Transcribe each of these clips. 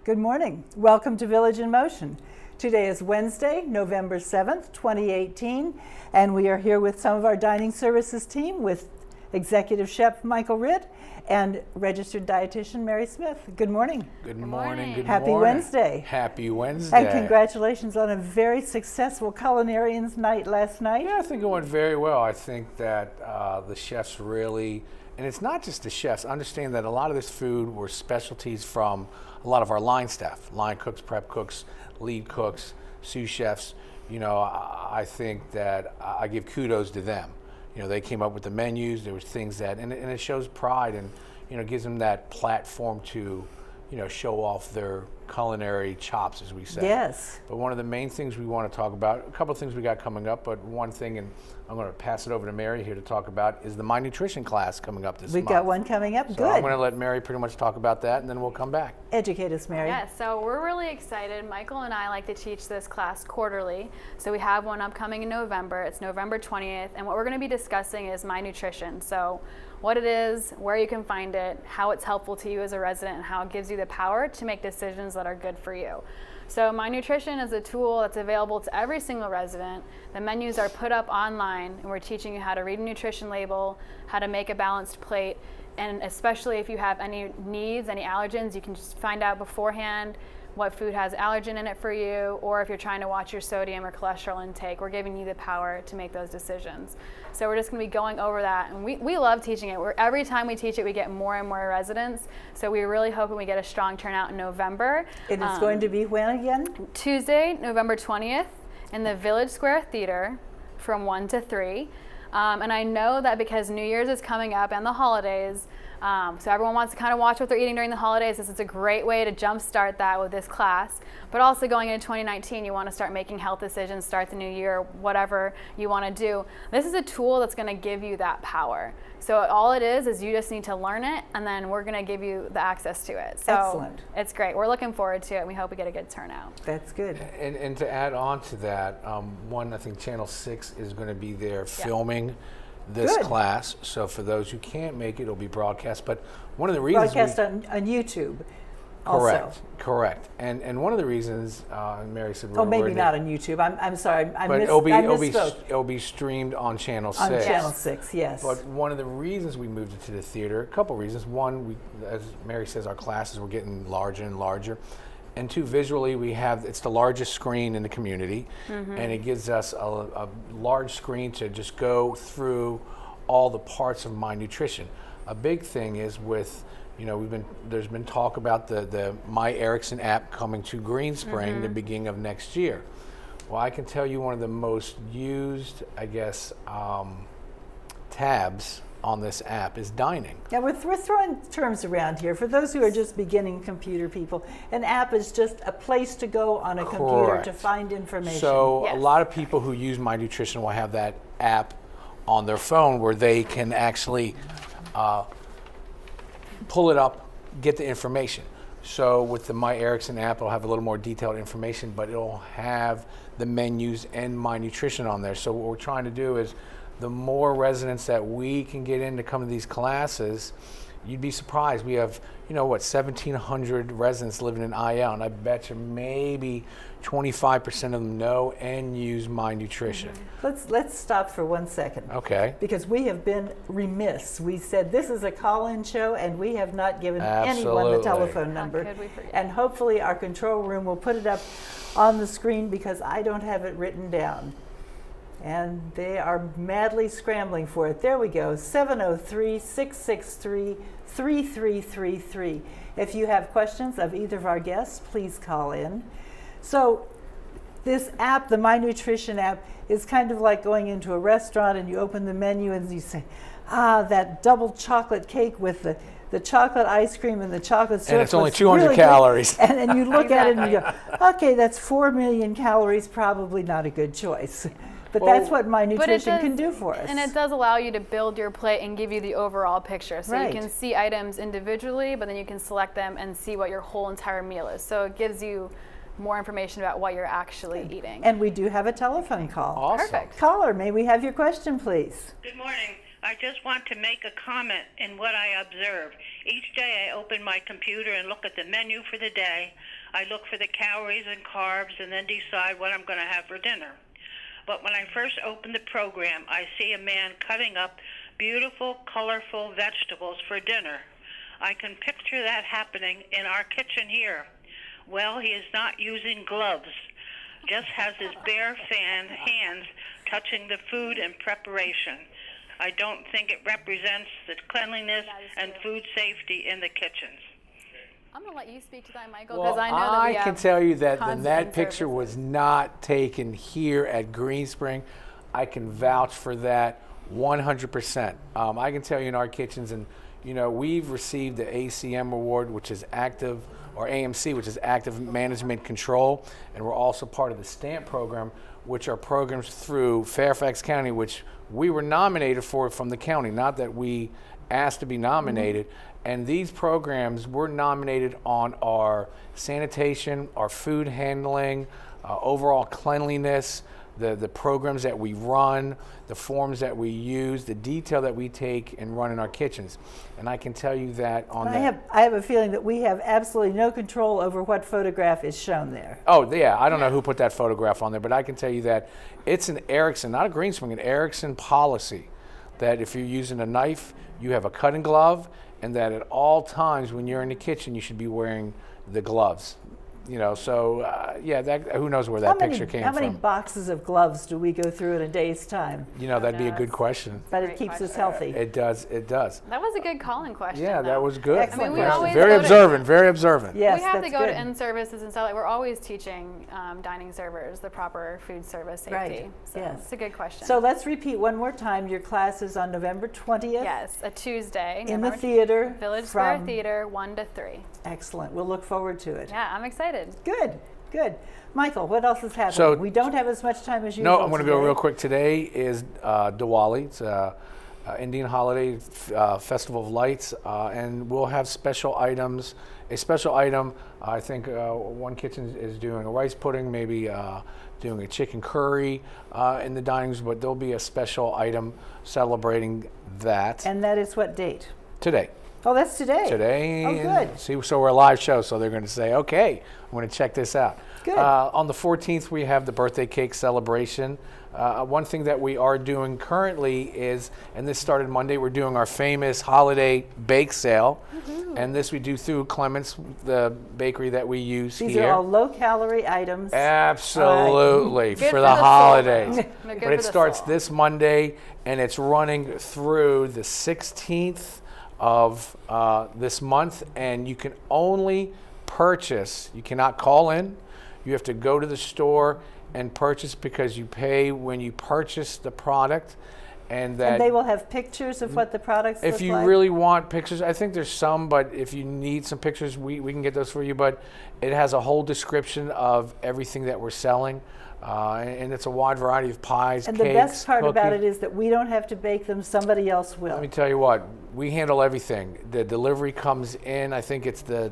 Good morning. Welcome to Village in Motion. Today is Wednesday, November 7th, 2018, and we are here with some of our dining services team with Executive Chef Michael Ritt and Registered Dietitian Mary Smith. Good morning. Good morning. Good Happy morning. Wednesday. Happy Wednesday. And congratulations on a very successful culinarians night last night. Yeah, I think it went very well. I think that the chefs really, and it's not just the chefs, understand that a lot of this food were specialties from a lot of our line staff, line cooks, prep cooks, lead cooks, sous chefs. You know, I think that I give kudos to them. You know, they came up with the menus. There was things that, and it shows pride, and you know, gives them that platform to, you know, show off their culinary chops, as we say. Yes. But one of the main things we want to talk about, a couple of things we got coming up, but one thing, and I'm going to pass it over to Mary here to talk about, is the My Nutrition class coming up this month. We've got one coming up. So Good. I'm going to let Mary pretty much talk about that, and then we'll come back. Educate us, Mary. Yeah, so we're really excited. Michael and I like to teach this class quarterly. So we have one upcoming in November. It's November 20th. And what we're going to be discussing is My Nutrition. So what it is, where you can find it, how it's helpful to you as a resident, and how it gives you the power to make decisions that are good for you. So My Nutrition is a tool that's available to every single resident. The menus are put up online, and we're teaching you how to read a nutrition label, how to make a balanced plate, and especially if you have any needs, any allergens, you can just find out beforehand what food has allergen in it for you, or if you're trying to watch your sodium or cholesterol intake, we're giving you the power to make those decisions. So we're just going to be going over that, and we love teaching it. Every time we teach it, we get more and more residents, so we're really hoping we get a strong turnout in November. It is going to be when again? Tuesday, November 20th, in the Village Square Theater from 1 to 3. And I know that because New Year's is coming up and the holidays, so everyone wants to kind of watch what they're eating during the holidays. This is a great way to jumpstart that with this class. But also going into 2019, you want to start making health decisions, start the new year, whatever you want to do. This is a tool that's going to give you that power. So all it is you just need to learn it, and then we're going to give you the access to it. So excellent. It's great. We're looking forward to it, and we hope we get a good turnout. That's good. And to add on to that, I think Channel 6 is going to be there filming this class. So for those who can't make it, it'll be broadcast. But one of the reasons broadcast on YouTube. Correct. And one of the reasons, Mary said, maybe not on YouTube. I'm sorry. I misspoke. It'll be streamed on Channel 6. On Channel 6, yes. But one of the reasons we moved it to the theater, a couple reasons. One, as Mary says, our classes were getting larger and larger. And two, visually, it's the largest screen in the community, and it gives us a large screen to just go through all the parts of My Nutrition. A big thing is with, there's been talk about the My Erickson app coming to Green Spring the beginning of next year. Well, I can tell you one of the most used, tabs on this app is dining. Now we're throwing terms around here. For those who are just beginning computer people, an app is just a place to go on a computer to find information. So a lot of people who use My Nutrition will have that app on their phone where they can actually pull it up, get the information. So with the My Erickson app, it'll have a little more detailed information, but it'll have the menus and My Nutrition on there. So what we're trying to do is, the more residents that we can get in to come to these classes, you'd be surprised. We have, 1,700 residents living in IL, and I bet you maybe 25% of them know and use My Nutrition. Let's stop for 1 second. Okay. Because we have been remiss. We said this is a call-in show, and we have not given anyone the telephone number. How could we forget? And hopefully our control room will put it up on the screen because I don't have it written down. And they are madly scrambling for it. There we go, 703-663-3333. If you have questions of either of our guests, please call in. So this app, the My Nutrition app, is kind of like going into a restaurant and you open the menu and you say, that double chocolate cake with the chocolate ice cream and the chocolate syrup. And it's only 200 calories. And then you look at it and you go, okay, that's 4 million calories, probably not a good choice. But that's what My Nutrition can do for us. And it does allow you to build your plate and give you the overall picture. So you can see items individually, but then you can select them and see what your whole entire meal is. So it gives you more information about what you're actually eating. And we do have a telephone call. Awesome. Perfect. Caller, may we have your question, please? Good morning. I just want to make a comment in what I observe. Each day I open my computer and look at the menu for the day. I look for the calories and carbs and then decide what I'm going to have for dinner. But when I first open the program, I see a man cutting up beautiful, colorful vegetables for dinner. I can picture that happening in our kitchen here. Well, he is not using gloves, just has his bare hands touching the food and preparation. I don't think it represents the cleanliness and food safety in the kitchens. I'm going to let you speak to that, Michael, because I know that we I have can tell you that constant that picture services. was not taken here at Green Spring. I can vouch for that 100%. I can tell you in our kitchens, and you know, we've received the ACM award, which is active, or AMC, which is active management control, and we're also part of the STAMP program, which are programs through Fairfax County, which we were nominated for from the county, not that we asked to be nominated. And these programs were nominated on our sanitation, our food handling, overall cleanliness, the programs that we run, the forms that we use, the detail that we take and run in our kitchens. And I can tell you that on I have a feeling that we have absolutely no control over what photograph is shown there. Oh, yeah, I don't know who put that photograph on there, but I can tell you that it's an Erickson, not a Green Spring, an Erickson policy that if you're using a knife, you have a cutting glove, and that at all times when you're in the kitchen, you should be wearing the gloves. You know, so yeah, that, who knows where that picture came from. How many boxes of gloves do we go through in a day's time? You know, that'd be a good question. But it Great keeps us question. healthy. It does, it does. That was a good call-in question. Yeah, though. that was good. Excellent I mean, we always Very go to- observant, very observant. Yes, We have to that's go good. to in-services and stuff. Like, we're always teaching dining servers the proper food service safety. Right, So yes. it's a good question. So let's repeat one more time. Your class is on November 20th yes, a Tuesday. in the November- theater. Village Square from- Theater, 1 to 3. Excellent. We'll look forward to it. Yeah, I'm excited. Good, good. Michael, what else is happening? So- we don't have as much time as usual. No, I'm going to go today. real quick. Today is Diwali. It's Indian holiday, festival of lights, and we'll have special items. A special item, I think one kitchen is doing a rice pudding, maybe doing a chicken curry in the dining rooms, but there'll be a special item celebrating that And that is what date? today. Oh, that's today. Today. Oh, and good. See, so we're a live show, so they're going to say, okay, I'm going to check this out. Good. On the 14th, we have the birthday cake celebration. One thing that we are doing currently is, and this started Monday, we're doing our famous holiday bake sale. And this we do through Clements, the bakery that we use These here. are all low-calorie items. Absolutely, Good for for the the soul, holidays. though. They're good But for it the starts soul. this Monday, and it's running through the 16th of this month, and you can only purchase, you cannot call in, you have to go to the store and purchase because you pay when you purchase the product. And that And they will have pictures of what the products look if you like. really want pictures, I think there's some, but if you need some pictures, we can get those for you. But it has a whole description of everything that we're selling. And it's a wide variety of pies, And cakes, the best part about cookies. it is that we don't have to bake them, somebody else will. Let me tell you what, we handle everything. The delivery comes in, I think it's the,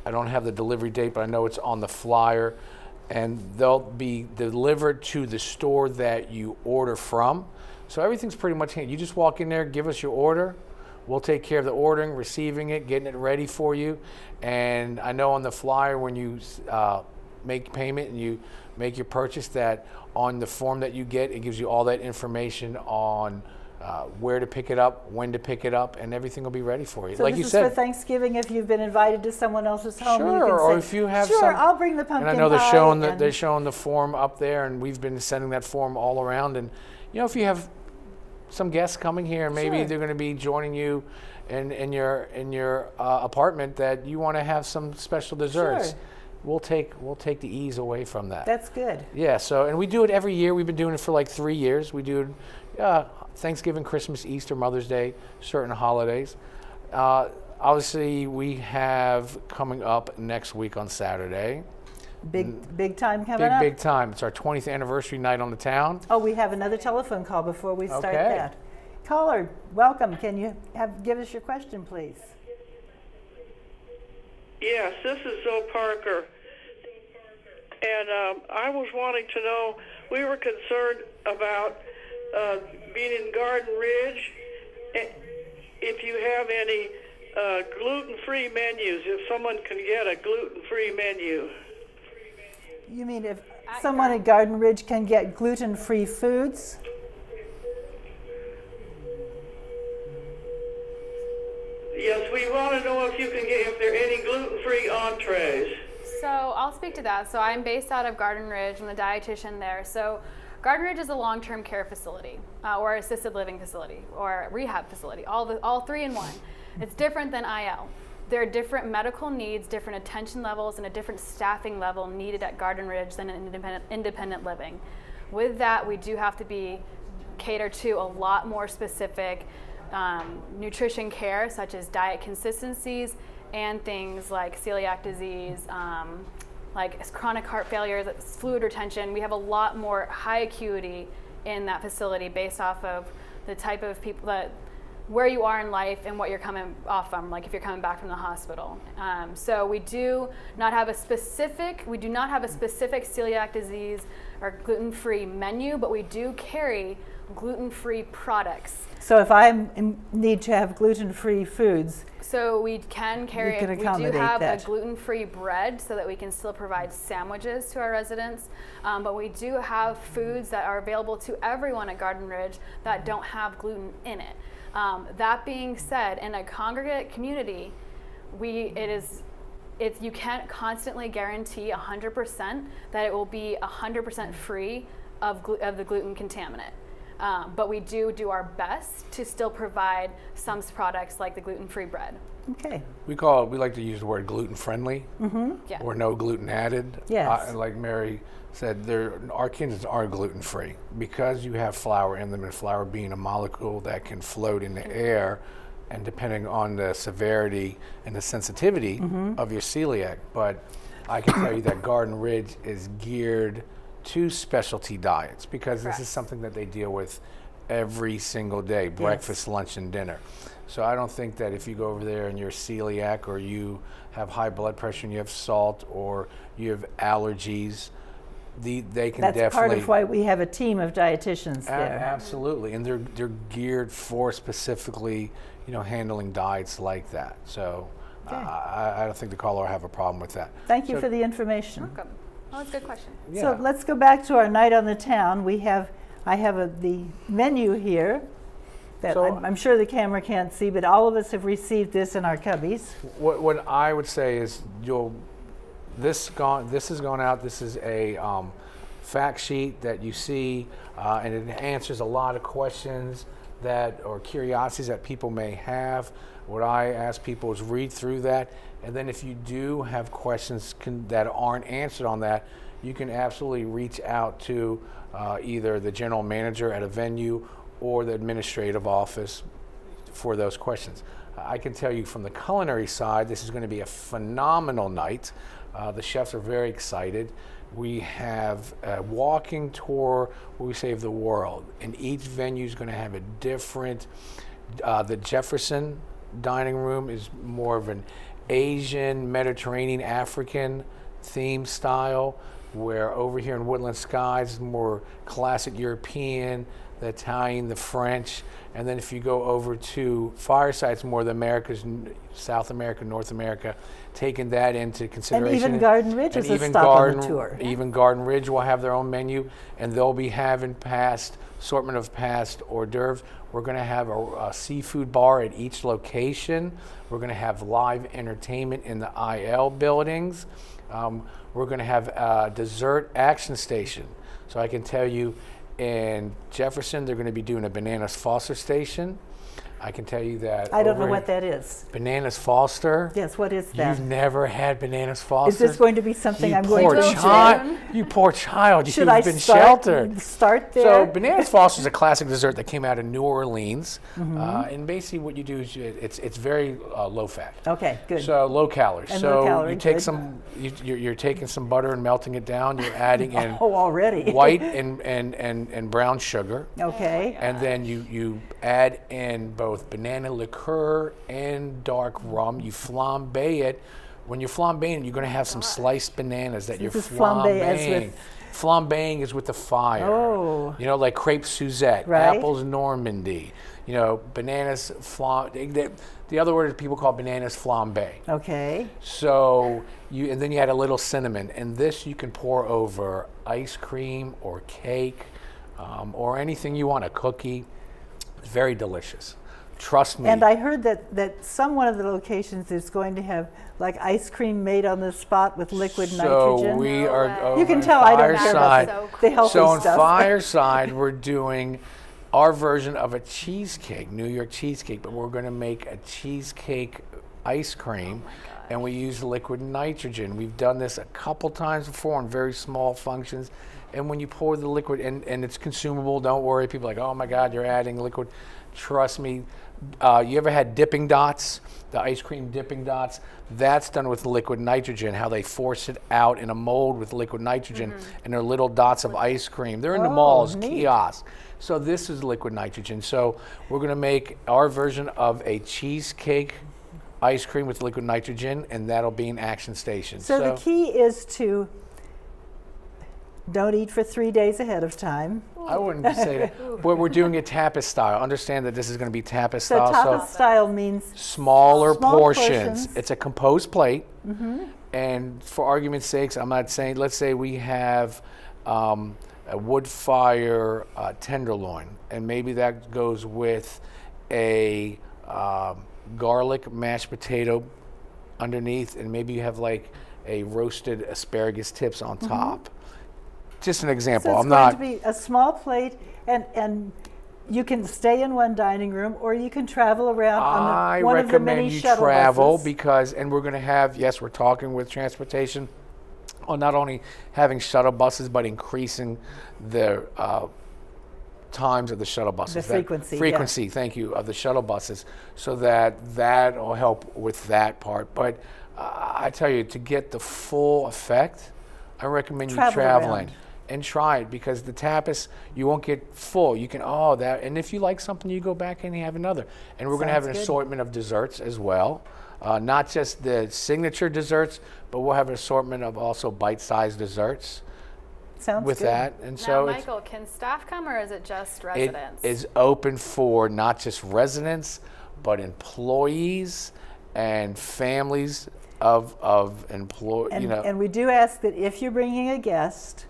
I don't have the delivery date, but I know it's on the flyer. And they'll be delivered to the store that you order from. So everything's pretty much handled. You just walk in there, give us your order. We'll take care of the ordering, receiving it, getting it ready for you. And I know on the flyer when you make payment and you make your purchase that on the form that you get, it gives you all that information on where to pick it up, when to pick it up, and everything will be ready for you. So like this you is said. for Thanksgiving if you've been invited to someone else's home. you Sure, can or say, if you have sure, some- I'll bring the pumpkin And I know they're pie showing the, and- they're showing the form up there, and we've been sending that form all around. And you know, if you have some guests coming here, and maybe Sure. they're going to be joining you in your apartment, that you want to have some special desserts, Sure. we'll take the ease away from that. That's good. Yeah. So, and we do it every year. We've been doing it for like 3 years. We do it Thanksgiving, Christmas, Easter, Mother's Day, certain holidays. Obviously, we have coming up next week on Saturday. Big time coming up. Big time. It's our 20th anniversary night on the town. Oh, we have another telephone call before we start Okay. that. Caller, welcome. Can you give us your question, please? Yes, this is Zoe Parker. And I was wanting to know, we were concerned about being in Garden Ridge. If you have any gluten-free menus, if someone can get a gluten-free menu. You mean if someone at Garden Ridge can get gluten-free foods? Yes, we want to know if you can get, if there are any gluten-free entrees. So I'll speak to that. So I'm based out of Garden Ridge. I'm the dietitian there. So Garden Ridge is a long-term care facility or assisted living facility or rehab facility, all three in one. It's different than IL. There are different medical needs, different attention levels, and a different staffing level needed at Garden Ridge than in independent living. With that, we do have to cater to a lot more specific nutrition care, such as diet consistencies and things like celiac disease, like chronic heart failure, fluid retention. We have a lot more high acuity in that facility based off of the type of people where you are in life and what you're coming off from, like if you're coming back from the hospital. So we do not have a specific celiac disease or gluten-free menu, but we do carry gluten-free products. So if I need to have gluten-free foods, so we can carry, we do have that. a gluten-free bread so that we can still provide sandwiches to our residents, but we do have foods that are available to everyone at Garden Ridge that don't have gluten in it. That being said, in a congregate community, you can't constantly guarantee 100% that it will be 100% free of the gluten contaminant. But we do our best to still provide some products like the gluten-free bread. okay. We like to use the word gluten-friendly Yeah. or no gluten added. Yes. Like Mary said, our kids are gluten-free because you have flour in them, and flour being a molecule that can float in the air, and depending on the severity and the sensitivity of your celiac. But I can tell you that Garden Ridge is geared to specialty diets because Correct. this is something that they deal with every single day, breakfast, lunch, and dinner. So I don't think that if you go over there and you're celiac or you have high blood pressure and you have salt or you have allergies, they can That's definitely. part of why we have a team of dietitians there. Absolutely, and they're geared for specifically, handling diets like that. So Okay. I don't think the caller will have a problem with that. Thank you So- for the information. Welcome. Oh, that's a good question. Yeah. So let's go back to our night on the town. I have the menu here that So- I'm sure the camera can't see, but all of us have received this in our cubbies. What I would say is this has gone out. This is a fact sheet that you see, and it answers a lot of questions or curiosities that people may have. What I ask people is read through that, and then if you do have questions that aren't answered on that, you can absolutely reach out to either the general manager at a venue or the administrative office for those questions. I can tell you from the culinary side, this is going to be a phenomenal night. The chefs are very excited. We have a walking tour, what we say, of the world, and each venue is going to have a different. The Jefferson dining room is more of an Asian, Mediterranean, African theme style, where over here in Woodland Skies is more classic European, the Italian, the French, and then if you go over to Fireside, it's more the Americas, South America, North America, taking that into consideration. And even Garden Ridge is a even stop on the tour. Even Garden Ridge will have their own menu, and they'll be having assortment of past hors d'oeuvres. We're going to have a seafood bar at each location. We're going to have live entertainment in the IL buildings. We're going to have a dessert action station. So I can tell you, in Jefferson, they're going to be doing a Bananas Foster station. I can tell you that. I don't know what that is. Bananas Foster? Yes, what is that? You've never had Bananas Foster? Is this going to be something You I'm going poor to child. You poor child. Should You've I been sheltered. start there? So Bananas Foster is a classic dessert that came out of New Orleans, and basically what you do is it's very low fat. Okay, good. So low calories. And so low calorie, you take good. you're taking some butter and melting it down. You're adding in already. white and brown sugar. Okay. And then you add in both banana liqueur and dark rum. You flambe it. When you're flambeing, you're going to have some sliced bananas that you're This is flambe as flambeing. with Flambeing is with the fire. Oh. You know, like crepe Suzette, Right. apples Normandy. You know, bananas the other word is people call bananas flambe. Okay. So and then you add a little cinnamon, and this you can pour over ice cream or cake or anything you want, a cookie. It's very delicious. Trust me. And I heard that one of the locations is going to have like ice cream made on the spot with liquid nitrogen. So we No are way. over You can in tell I don't care Fireside. about So the healthy So on stuff. Fireside, we're doing our version of a cheesecake, New York cheesecake, but we're going to make a cheesecake ice cream, and we use liquid nitrogen. We've done this a couple times before on very small functions, and when you pour the liquid, and it's consumable, don't worry. People are like, oh my God, you're adding liquid. Trust me. You ever had dipping dots, the ice cream dipping dots? That's done with liquid nitrogen, how they force it out in a mold with liquid nitrogen, and they're little dots of ice cream. They're in the Oh, malls, neat. kiosks. So this is liquid nitrogen. So we're going to make our version of a cheesecake ice cream with liquid nitrogen, and that'll be in Action Station. So the key is to don't eat for 3 days ahead of time. I wouldn't say that. But we're doing it tapas style. Understand that this is going to be tapas So style. tapas style means Smaller Small portions. portions. It's a composed plate. And for argument's sakes, I'm not saying, let's say we have a wood fire tenderloin, and maybe that goes with a garlic mashed potato underneath, and maybe you have like a roasted asparagus tips on top. Just an example. so it's I'm going not. to be a small plate, and you can stay in one dining room, or you can travel around I on one of the many recommend you shuttle travel buses. and we're going to have, yes, we're talking with transportation on not only having shuttle buses, but increasing the times of the shuttle buses. The frequency, yeah. Frequency, thank you, of the shuttle buses, so that will help with that part. But I tell you, to get the full effect, I recommend you Travel traveling. around. And try it, because the tapas, you won't get full. You can, and if you like something, you go back and you have another. And we're going to have an Sounds good. assortment of desserts as well. Not just the signature desserts, but we'll have an assortment of also bite-sized desserts Sounds with good. that. And Now, so Michael, can staff come or is it just it residents? is open for not just residents, but employees and families of employees. And, and we do ask that if you're bringing a guest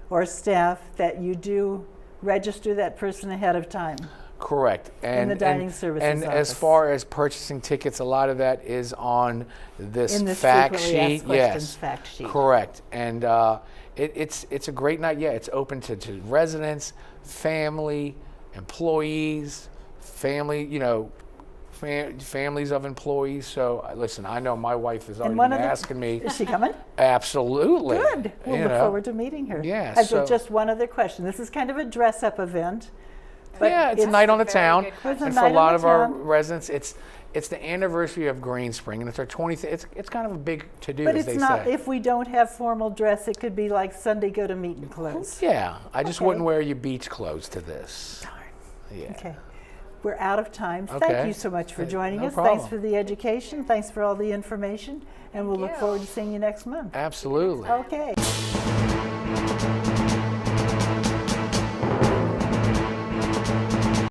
or staff, that you do register that person ahead of time. Correct. And the dining services And as office. far as purchasing tickets, a lot of that is on this In this fact frequently asked sheet. questions Yes. fact sheet. Correct. And it's a great night. Yeah, it's open to residents, family, employees, families of employees. So listen, I know my wife is already one been of the- asking me. Is she coming? Absolutely. Good. We'll You look know. forward to meeting her. Yeah, I've so- got just one other question. This is kind of a dress-up event. But Yeah, it's a night on the very town, good question. and It's a for a night lot on of the our town. residents, it's the anniversary of Green Spring, and it's our 20th. It's kind of a big to do, But as it's they not, say. if we don't have formal dress, it could be like Sunday go to meeting clothes. Yeah, I just Okay. wouldn't wear your beach clothes to this. Darn. Yeah. Okay. We're out of time. Thank Okay. you so much for Hey, joining no us. Thanks problem. for the education. Thanks for all the information. And we'll look you. forward to seeing you next month. Absolutely. Okay.